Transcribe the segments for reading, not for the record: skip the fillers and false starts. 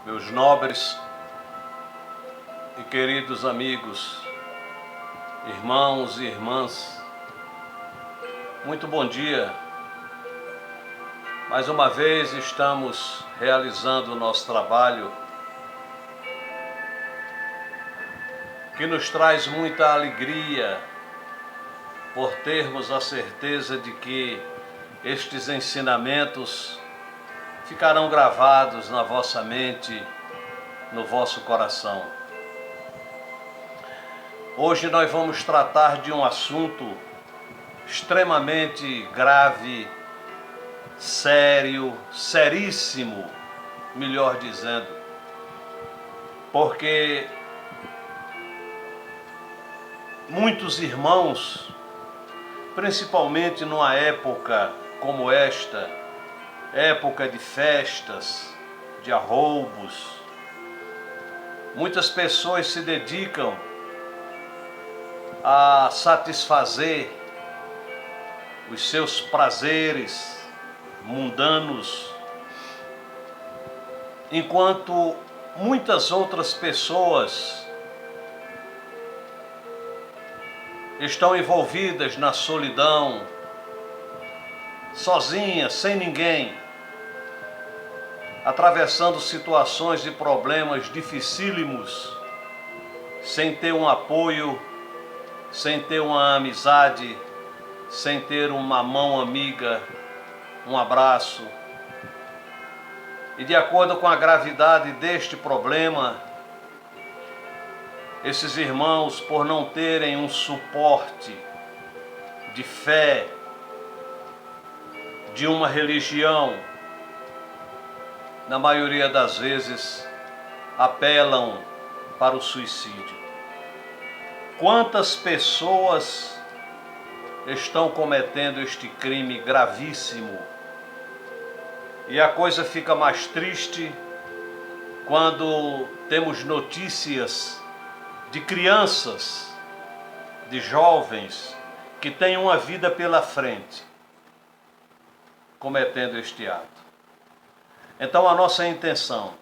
meus nobres e queridos amigos, irmãos e irmãs, muito bom dia. Mais uma vez estamos realizando o nosso trabalho, que nos traz muita alegria por termos a certeza de que estes ensinamentos ficarão gravados na vossa mente, no vosso coração. Hoje nós vamos tratar de um assunto extremamente grave, sério, seríssimo, melhor dizendo, porque muitos irmãos, principalmente numa época como esta, época de festas, de arroubos, muitas pessoas se dedicam a satisfazer os seus prazeres mundanos, enquanto muitas outras pessoas estão envolvidas na solidão, sozinhas, sem ninguém, atravessando situações e problemas dificílimos, sem ter um apoio, sem ter uma amizade, sem ter uma mão amiga, um abraço. E de acordo com a gravidade deste problema, esses irmãos, por não terem um suporte de fé, de uma religião, na maioria das vezes apelam para o suicídio. Quantas pessoas estão cometendo este crime gravíssimo? E a coisa fica mais triste quando temos notícias de crianças, de jovens que têm uma vida pela frente, cometendo este ato. Então a nossa intenção,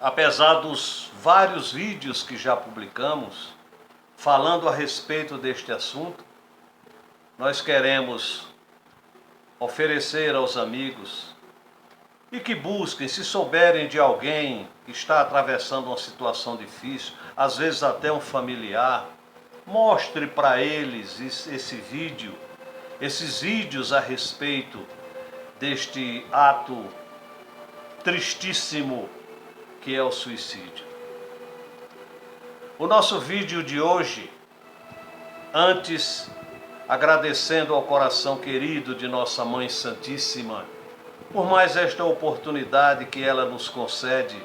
apesar dos vários vídeos que já publicamos, falando a respeito deste assunto, nós queremos oferecer aos amigos e que busquem, se souberem de alguém que está atravessando uma situação difícil, às vezes até um familiar, mostre para eles esses vídeos a respeito deste ato tristíssimo que é o suicídio. O nosso vídeo de hoje, antes agradecendo ao coração querido de nossa Mãe Santíssima, por mais esta oportunidade que ela nos concede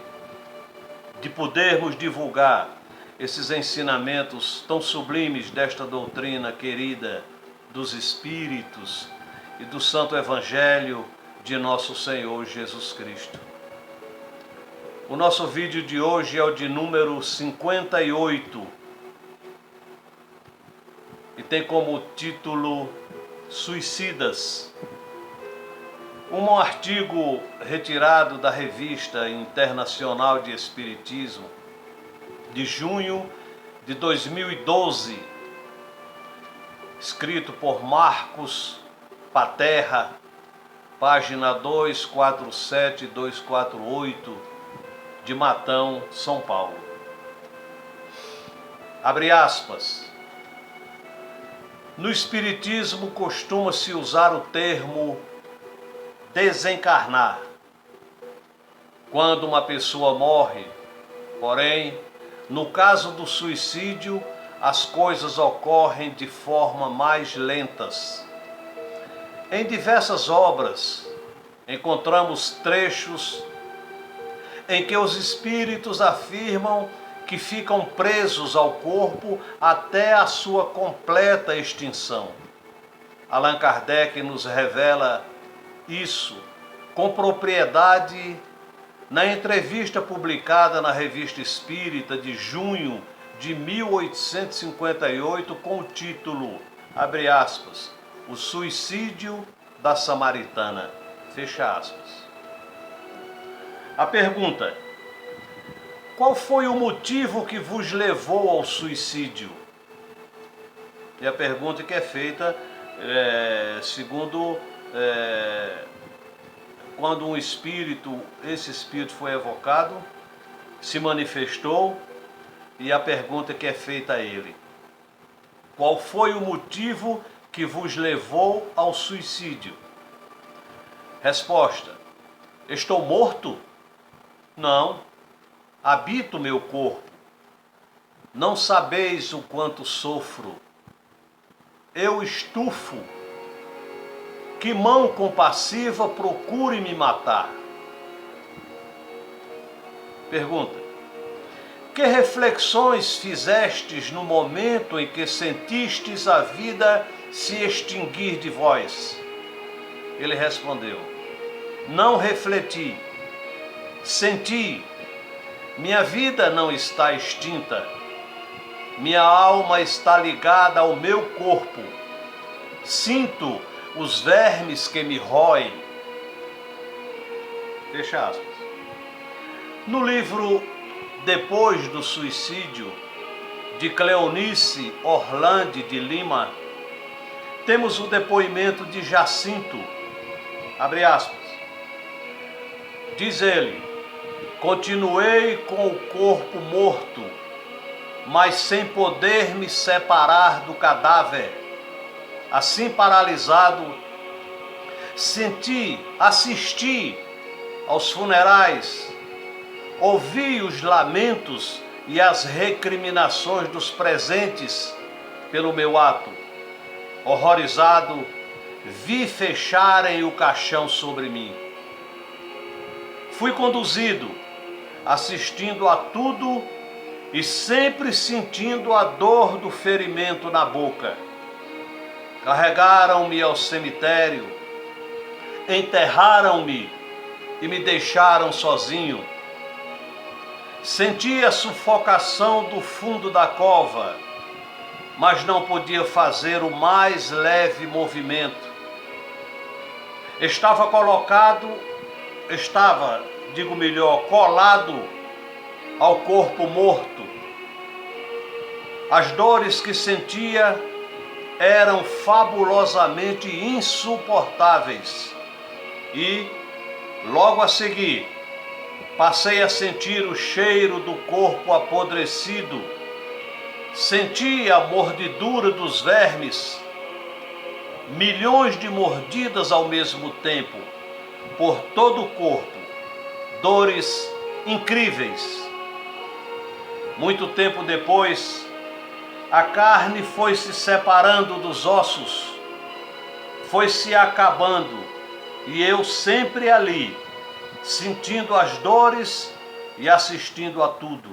de podermos divulgar esses ensinamentos tão sublimes desta doutrina querida dos Espíritos e do Santo Evangelho de nosso Senhor Jesus Cristo. O nosso vídeo de hoje é o de número 58 e tem como título Suicidas. Um artigo retirado da Revista Internacional de Espiritismo de junho de 2012, escrito por Marcos Paterra, página 247 e 248, de Matão, São Paulo. Abre aspas. No Espiritismo costuma-se usar o termo desencarnar quando uma pessoa morre. Porém, no caso do suicídio, as coisas ocorrem de forma mais lentas. Em diversas obras, encontramos trechos em que os espíritos afirmam que ficam presos ao corpo até a sua completa extinção. Allan Kardec nos revela isso com propriedade na entrevista publicada na Revista Espírita de junho de 1858 com o título, abre aspas, O Suicídio da Samaritana, fecha aspas. A pergunta: qual foi o motivo que vos levou ao suicídio? E a pergunta que é feita segundo quando um espírito, esse espírito foi evocado, se manifestou, e a pergunta que é feita a ele: qual foi o motivo que vos levou ao suicídio? Resposta: estou morto? Não, habito meu corpo. Não sabeis o quanto sofro. Eu estufo. Que mão compassiva procure me matar? Pergunta: que reflexões fizestes no momento em que sentistes a vida se extinguir de vós? Ele respondeu: não refleti, senti. Minha vida não está extinta. Minha alma está ligada ao meu corpo. Sinto os vermes que me roem. Fecha aspas. No livro Depois do Suicídio, de Cleonice Orlandi de Lima, temos o depoimento de Jacinto. Abre aspas. Diz ele: continuei com o corpo morto, mas sem poder me separar do cadáver. Assim paralisado, assisti aos funerais, ouvi os lamentos e as recriminações dos presentes pelo meu ato. Horrorizado, vi fecharem o caixão sobre mim. Fui conduzido, assistindo a tudo e sempre sentindo a dor do ferimento na boca. Carregaram-me ao cemitério, enterraram-me e me deixaram sozinho. Senti a sufocação do fundo da cova, mas não podia fazer o mais leve movimento. Colado ao corpo morto. As dores que sentia eram fabulosamente insuportáveis e, logo a seguir, passei a sentir o cheiro do corpo apodrecido, senti a mordidura dos vermes, milhões de mordidas ao mesmo tempo, por todo o corpo, dores incríveis. Muito tempo depois, a carne foi se separando dos ossos, foi se acabando, e eu sempre ali, sentindo as dores e assistindo a tudo.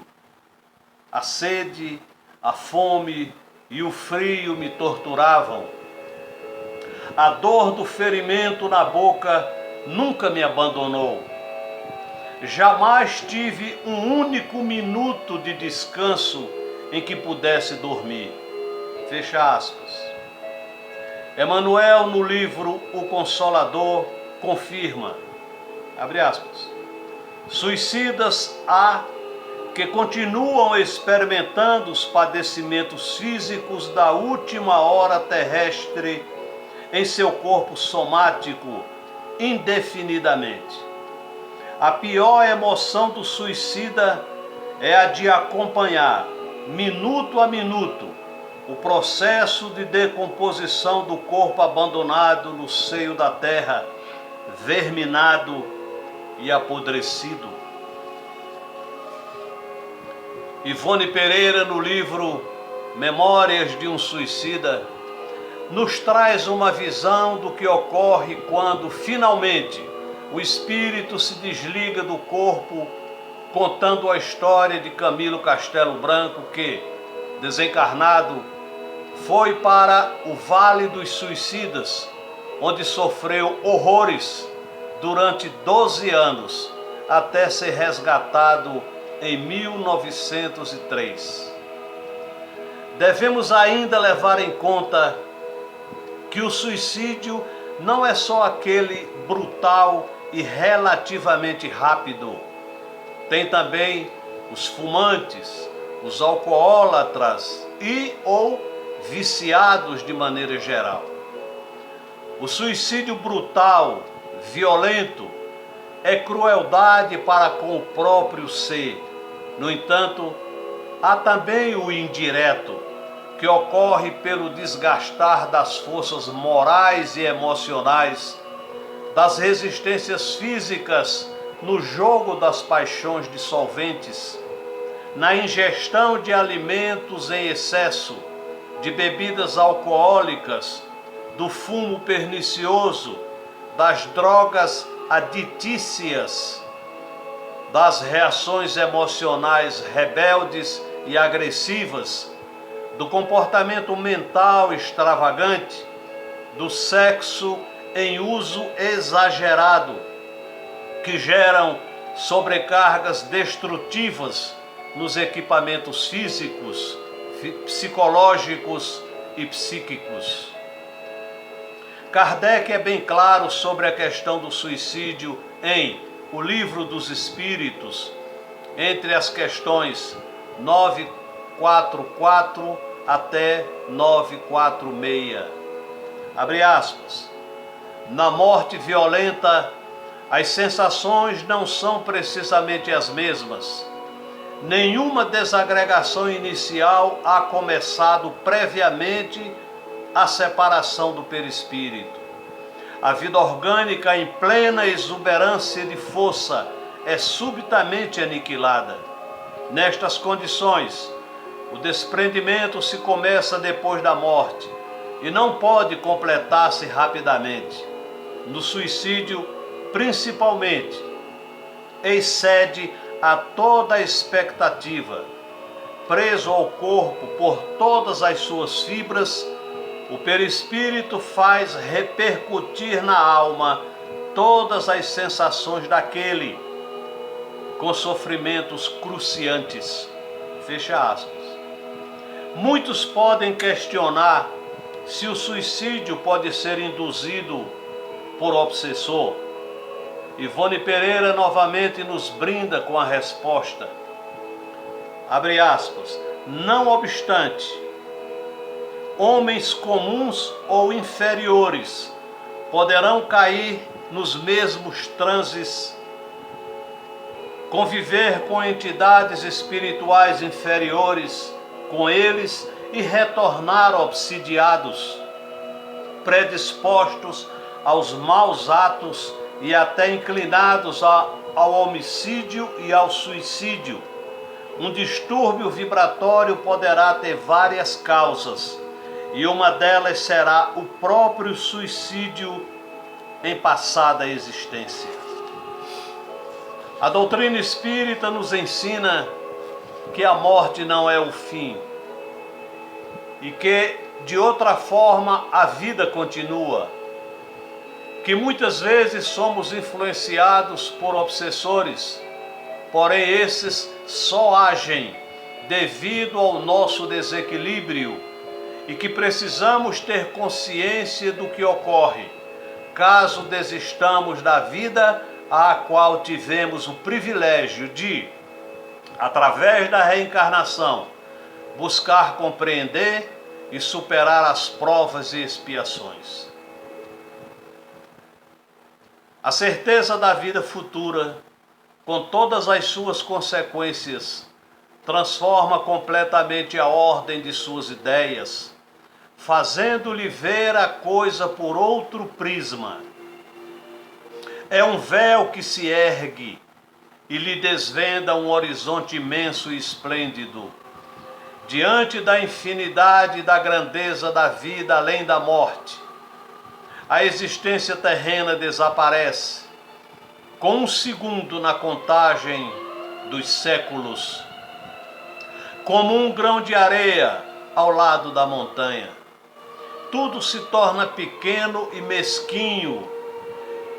A sede, a fome e o frio me torturavam. A dor do ferimento na boca nunca me abandonou. Jamais tive um único minuto de descanso em que pudesse dormir. Fecha aspas. Emmanuel, no livro O Consolador, confirma, abre aspas, suicidas há que continuam experimentando os padecimentos físicos da última hora terrestre em seu corpo somático indefinidamente. A pior emoção do suicida é a de acompanhar, minuto a minuto, o processo de decomposição do corpo abandonado no seio da terra, verminado e apodrecido. Ivone Pereira, no livro Memórias de um Suicida, nos traz uma visão do que ocorre quando, finalmente, o espírito se desliga do corpo, contando a história de Camilo Castelo Branco, que, desencarnado, foi para o Vale dos Suicidas, onde sofreu horrores durante 12 anos, até ser resgatado em 1903. Devemos ainda levar em conta que o suicídio não é só aquele brutal e relativamente rápido. Tem também os fumantes, os alcoólatras e ou viciados de maneira geral. O suicídio brutal, violento, é crueldade para com o próprio ser. No entanto, há também o indireto, que ocorre pelo desgastar das forças morais e emocionais, das resistências físicas no jogo das paixões dissolventes, na ingestão de alimentos em excesso, de bebidas alcoólicas, do fumo pernicioso, das drogas aditícias, das reações emocionais rebeldes e agressivas, do comportamento mental extravagante, do sexo em uso exagerado, que geram sobrecargas destrutivas nos equipamentos físicos, psicológicos e psíquicos. Kardec é bem claro sobre a questão do suicídio em O Livro dos Espíritos, entre as questões 944 até 946. Abre aspas. Na morte violenta, as sensações não são precisamente as mesmas. Nenhuma desagregação inicial há começado previamente a separação do perispírito. A vida orgânica, em plena exuberância de força, é subitamente aniquilada. Nestas condições, o desprendimento se começa depois da morte e não pode completar-se rapidamente. No suicídio, principalmente, excede a toda a expectativa. Preso ao corpo por todas as suas fibras, o perispírito faz repercutir na alma todas as sensações daquele, com sofrimentos cruciantes. Fecha aspas. Muitos podem questionar se o suicídio pode ser induzido por obsessor. Ivone Pereira novamente nos brinda com a resposta. Abre aspas. Não obstante, homens comuns ou inferiores poderão cair nos mesmos transes, conviver com entidades espirituais inferiores com eles e retornar obsidiados, predispostos aos maus atos e até inclinados ao homicídio e ao suicídio. Um distúrbio vibratório poderá ter várias causas, e uma delas será o próprio suicídio em passada existência. A doutrina espírita nos ensina que a morte não é o fim e que, de outra forma, a vida continua, que muitas vezes somos influenciados por obsessores, porém esses só agem devido ao nosso desequilíbrio e que precisamos ter consciência do que ocorre, caso desistamos da vida a qual tivemos o privilégio de, através da reencarnação, buscar compreender e superar as provas e expiações. A certeza da vida futura, com todas as suas consequências, transforma completamente a ordem de suas ideias, fazendo-lhe ver a coisa por outro prisma. É um véu que se ergue e lhe desvenda um horizonte imenso e esplêndido. Diante da infinidade e da grandeza da vida além da morte, a existência terrena desaparece, com um segundo na contagem dos séculos, como um grão de areia ao lado da montanha. Tudo se torna pequeno e mesquinho,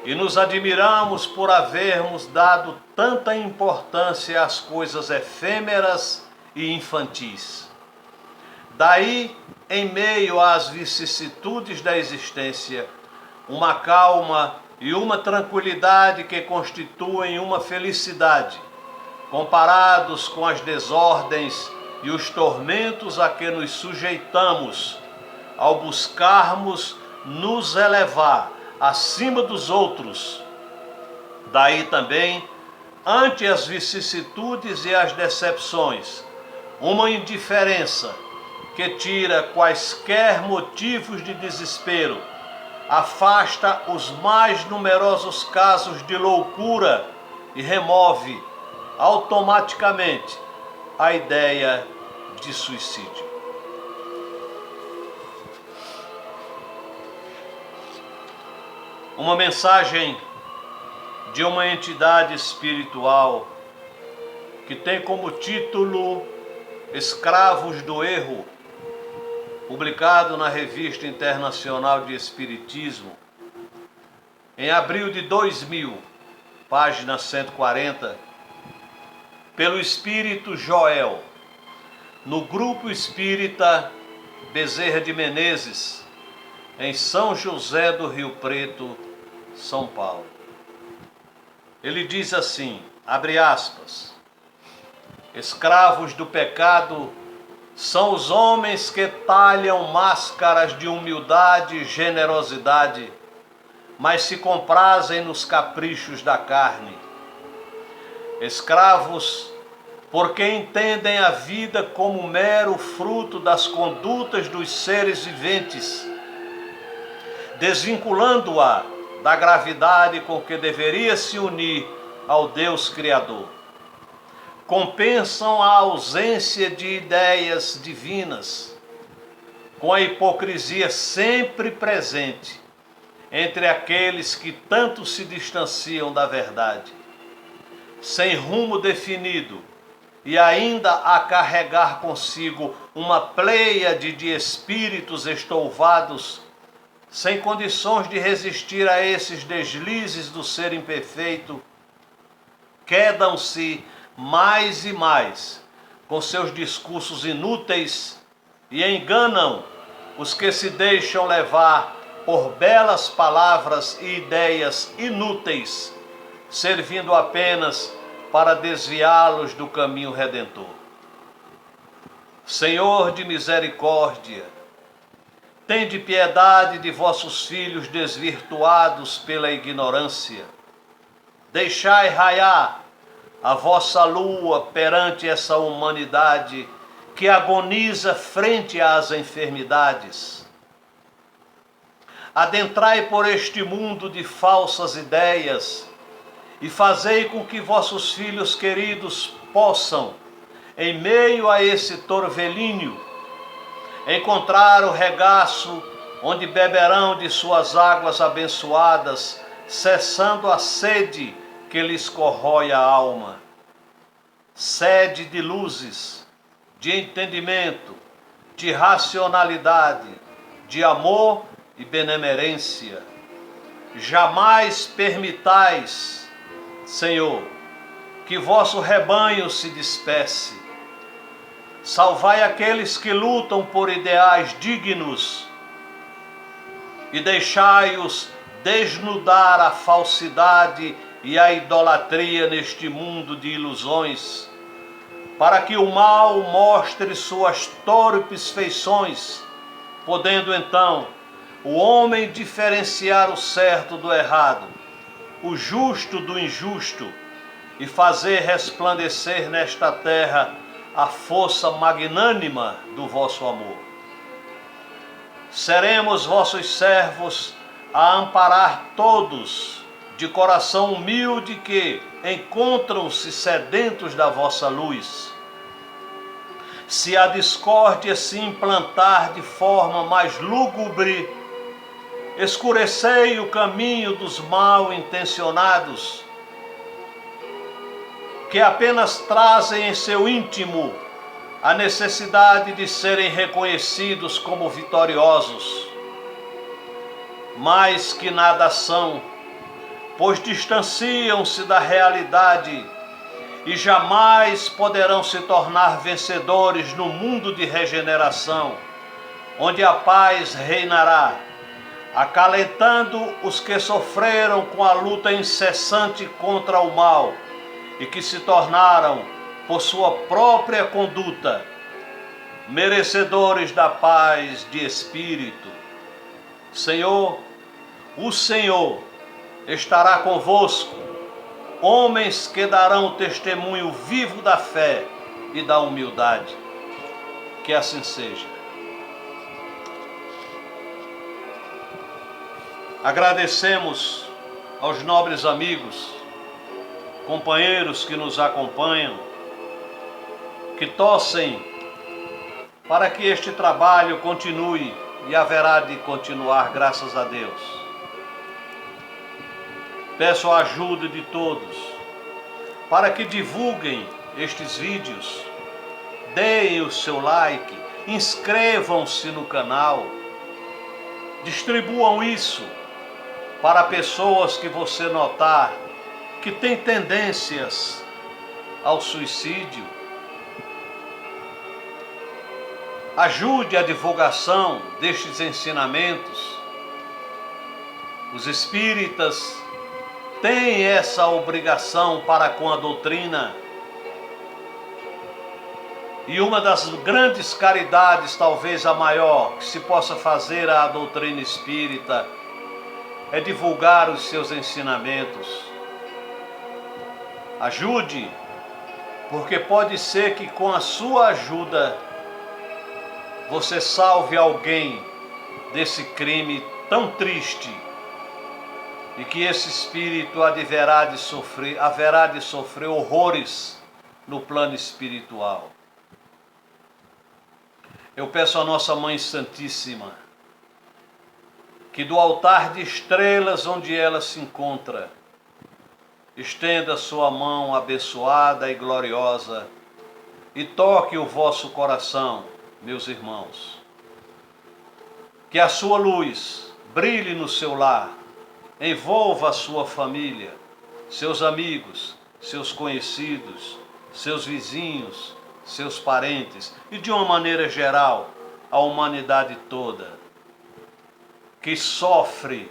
e nos admiramos por havermos dado tanta importância às coisas efêmeras e infantis. Daí, em meio às vicissitudes da existência, uma calma e uma tranquilidade que constituem uma felicidade, comparados com as desordens e os tormentos a que nos sujeitamos ao buscarmos nos elevar acima dos outros. Daí também, ante as vicissitudes e as decepções, uma indiferença que tira quaisquer motivos de desespero, afasta os mais numerosos casos de loucura e remove automaticamente a ideia de suicídio. Uma mensagem de uma entidade espiritual que tem como título Escravos do Erro, publicado na Revista Internacional de Espiritismo, em abril de 2000, página 140, pelo Espírito Joel, no Grupo Espírita Bezerra de Menezes, em São José do Rio Preto, São Paulo. Ele diz assim, abre aspas, escravos do pecado são os homens que talham máscaras de humildade e generosidade, mas se comprazem nos caprichos da carne. Escravos, porque entendem a vida como mero fruto das condutas dos seres viventes, desvinculando-a da gravidade com que deveria se unir ao Deus Criador. Compensam a ausência de ideias divinas, com a hipocrisia sempre presente entre aqueles que tanto se distanciam da verdade, sem rumo definido e ainda a carregar consigo uma pleiade de espíritos estouvados, sem condições de resistir a esses deslizes do ser imperfeito, quedam-se mais e mais com seus discursos inúteis e enganam os que se deixam levar por belas palavras e ideias inúteis, servindo apenas para desviá-los do caminho redentor. Senhor de misericórdia, tende piedade de vossos filhos desvirtuados pela ignorância. Deixai raiar a vossa lua perante essa humanidade que agoniza frente às enfermidades. Adentrai por este mundo de falsas ideias e fazei com que vossos filhos queridos possam, em meio a esse torvelinho, encontrar o regaço onde beberão de suas águas abençoadas, cessando a sede que lhes corrói a alma. Sede de luzes, de entendimento, de racionalidade, de amor e benemerência. Jamais permitais, Senhor, que vosso rebanho se disperse. Salvai aqueles que lutam por ideais dignos e deixai-os desnudar a falsidade e a idolatria neste mundo de ilusões, para que o mal mostre suas torpes feições, podendo então o homem diferenciar o certo do errado, o justo do injusto, e fazer resplandecer nesta terra a força magnânima do vosso amor. Seremos vossos servos a amparar todos de coração humilde que encontram-se sedentos da vossa luz. Se a discórdia se implantar de forma mais lúgubre, escurecei o caminho dos mal intencionados, que apenas trazem em seu íntimo a necessidade de serem reconhecidos como vitoriosos, mas que nada são, pois distanciam-se da realidade e jamais poderão se tornar vencedores no mundo de regeneração, onde a paz reinará, acalentando os que sofreram com a luta incessante contra o mal e que se tornaram, por sua própria conduta, merecedores da paz de espírito. Senhor, o Senhor estará convosco, homens que darão testemunho vivo da fé e da humildade. Que assim seja. Agradecemos aos nobres amigos, companheiros que nos acompanham, que torcem para que este trabalho continue e haverá de continuar, graças a Deus. Peço a ajuda de todos para que divulguem estes vídeos, deem o seu like, inscrevam-se no canal, distribuam isso para pessoas que você notar que têm tendências ao suicídio. Ajude a divulgação destes ensinamentos. Os espíritas têm essa obrigação para com a doutrina. E uma das grandes caridades, talvez a maior, que se possa fazer à doutrina espírita é divulgar os seus ensinamentos. Ajude, porque pode ser que com a sua ajuda você salve alguém desse crime tão triste e que esse espírito haverá de sofrer horrores no plano espiritual. Eu peço à nossa Mãe Santíssima que do altar de estrelas onde ela se encontra, estenda sua mão abençoada e gloriosa e toque o vosso coração, meus irmãos. Que a sua luz brilhe no seu lar, envolva a sua família, seus amigos, seus conhecidos, seus vizinhos, seus parentes e, de uma maneira geral, a humanidade toda, que sofre,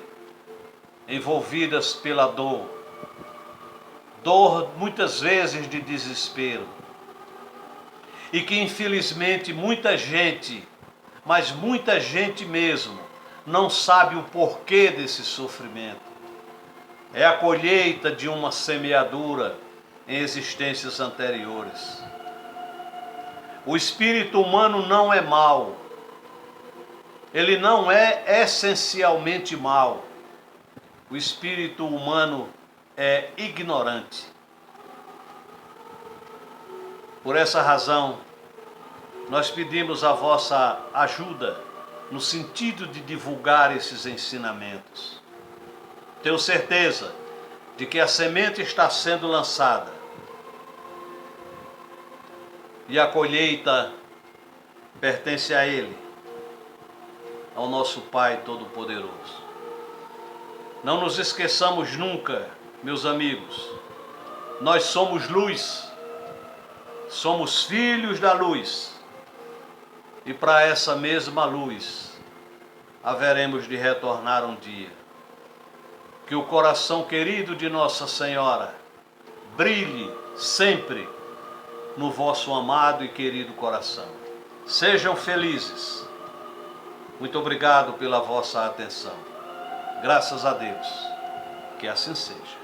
envolvidas pela dor muitas vezes de desespero, e que infelizmente muita gente, mas muita gente mesmo, não sabe o porquê desse sofrimento. É a colheita de uma semeadura em existências anteriores. O espírito humano não é mau. Ele não é essencialmente mau. O espírito humano é ignorante. Por essa razão, nós pedimos a vossa ajuda no sentido de divulgar esses ensinamentos. Tenho certeza de que a semente está sendo lançada e a colheita pertence a Ele, ao nosso Pai Todo-Poderoso. Não nos esqueçamos nunca, meus amigos, nós somos luz, somos filhos da luz, e para essa mesma luz haveremos de retornar um dia. Que o coração querido de Nossa Senhora brilhe sempre no vosso amado e querido coração. Sejam felizes. Muito obrigado pela vossa atenção. Graças a Deus. Que assim seja.